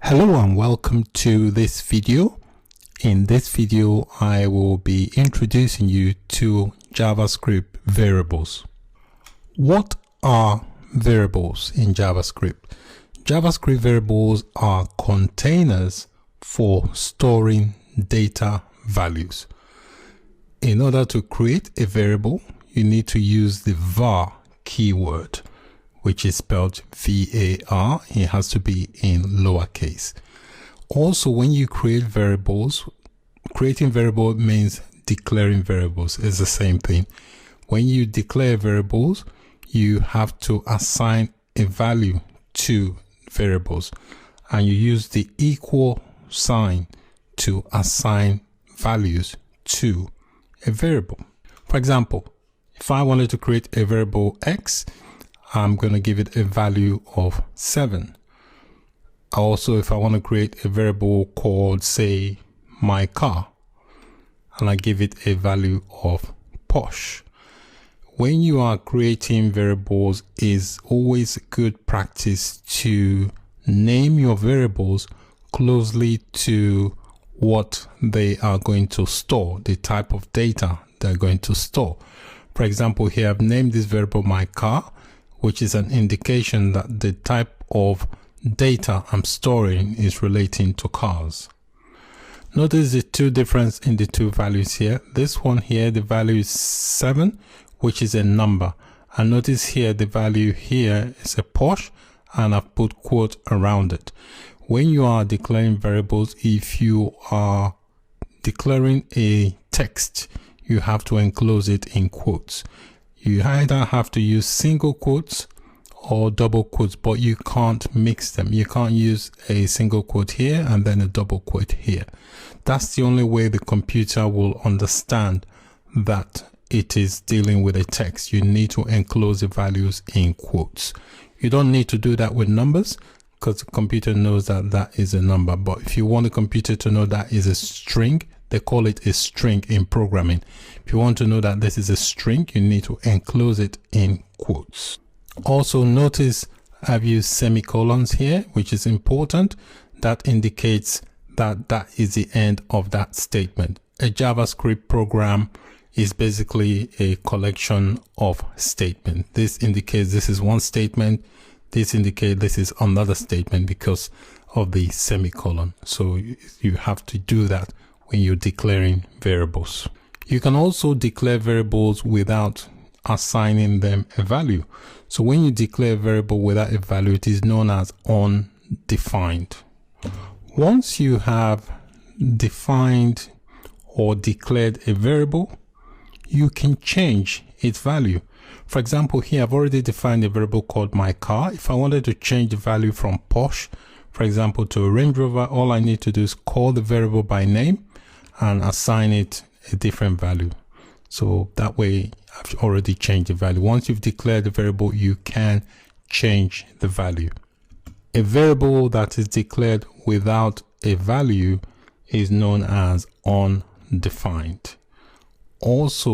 Hello and welcome to this video. In this video, I will be introducing you to JavaScript variables. What are variables in JavaScript? JavaScript variables are containers for storing data values. In order to create a variable, you need to use the var keyword, which is spelled VAR. It has to be in lowercase. Also, when you create variables, creating variable means declaring variables. It's the same thing. When you declare variables, you have to assign a value to variables, and you use the equal sign to assign values to a variable. For example, if I wanted to create a variable X, I'm going to give it a value of 7. Also, if I want to create a variable called, say, my car, and I give it a value of Porsche. When you are creating variables, it's always good practice to name your variables closely to what they are going to store, the type of data they're going to store. For example, here I've named this variable my car, which is an indication that the type of data I'm storing is relating to cars. Notice the two difference in the two values here. This one here, the value is 7, which is a number. And notice here, the value here is a Porsche, and I've put quote around it. When you are declaring variables, if you are declaring a text, you have to enclose it in quotes. You either have to use single quotes or double quotes, but you can't mix them. You can't use a single quote here and then a double quote here. That's the only way the computer will understand that it is dealing with a text. You need to enclose the values in quotes. You don't need to do that with numbers because the computer knows that that is a number. But if you want the computer to know that is a string, they call it a string in programming. If you want to know that this is a string, you need to enclose it in quotes. Also notice I've used semicolons here, which is important. That indicates that that is the end of that statement. A JavaScript program is basically a collection of statements. This indicates this is one statement. This indicates this is another statement because of the semicolon. So you have to do that when you're declaring variables. You can also declare variables without assigning them a value. So when you declare a variable without a value, it is known as undefined. Once you have defined or declared a variable, you can change its value. For example, here I've already defined a variable called my car. If I wanted to change the value from Porsche, for example, to a Range Rover, all I need to do is call the variable by name and assign it a different value. So that way I've already changed the value. Once you've declared the variable, you can change the value. A variable that is declared without a value is known as undefined. Also,